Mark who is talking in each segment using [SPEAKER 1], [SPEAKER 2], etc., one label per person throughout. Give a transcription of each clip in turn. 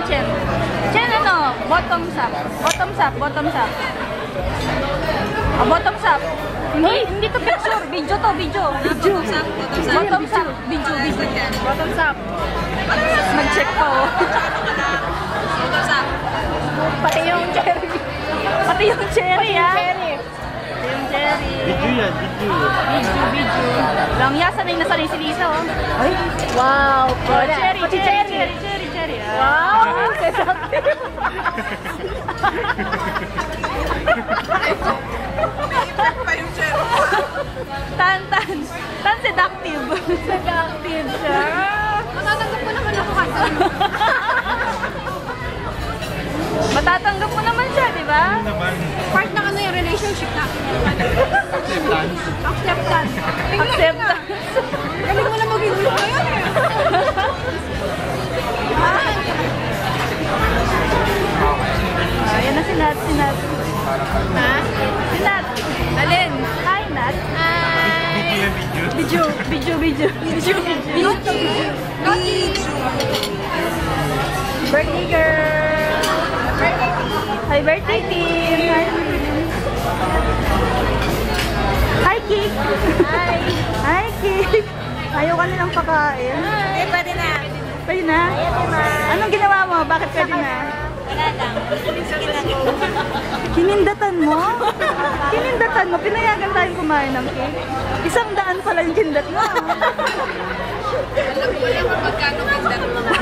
[SPEAKER 1] Chen. Chen ano? Bottoms up. Bottoms up. Bottoms up. Oh, bottoms up. Hindi to picture. Video to. Video. Bottoms up. Bottoms up. Video. Bottoms up. Mag-check ko. Bottoms up. Pati yung cherry. Pati yung cherry, ha? Yung cherry.
[SPEAKER 2] Video yan, video.
[SPEAKER 1] Video. Lang ya, sanay na sanay si Lisa, oh.
[SPEAKER 3] Ay, wow.
[SPEAKER 1] Cherry.
[SPEAKER 3] Wow.
[SPEAKER 1] Tan seductive.
[SPEAKER 3] Seductive siya.
[SPEAKER 1] Matatanggap mo naman ako kasi. Matatanggap mo naman siya, di ba?
[SPEAKER 3] Part na ano yung relationship na. Acceptance. Galing mo na maging gulo ngayon eh.
[SPEAKER 1] Ayan na si Nat.
[SPEAKER 3] Ha?
[SPEAKER 1] Si Nat.
[SPEAKER 3] Alin?
[SPEAKER 1] Hi, Nat. Video. Birthday girl. Hi, birthday team. Hi, Kik. Hi, Kik. Ayaw ka nilang pakain.
[SPEAKER 3] Eh, pwede na.
[SPEAKER 1] Pwede na? Anong ginawa mo? Bakit pwede na?
[SPEAKER 3] Wala lang.
[SPEAKER 1] Kinindatan mo? Kinindatan mo? Pinayagan tayong kumain ng cake? 100 pala yung kindat mo.
[SPEAKER 3] Alam ko lang kung magkano kindat mo.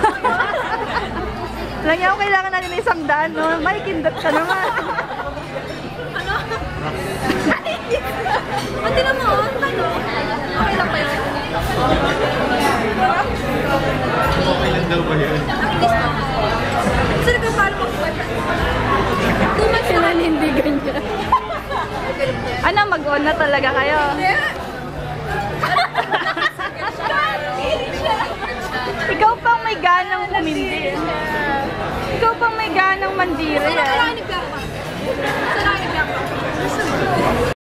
[SPEAKER 1] Lang yan, kailangan natin ng 100, no? May kindat ka naman.
[SPEAKER 3] Ano? Pati na mo, ano? Okay lang ba yun?
[SPEAKER 2] Okay lang daw ba yun?
[SPEAKER 3] Saan ka paano mag-boyfriend? 2 months na
[SPEAKER 1] Pinanindigan niya. Ano, mag-on na talaga kayo? Ikaw pang may ganang umindi. Ikaw pang may ganang mandiri.
[SPEAKER 3] Saan ka nagbiyak pa? Saan ka nagbiyak pa?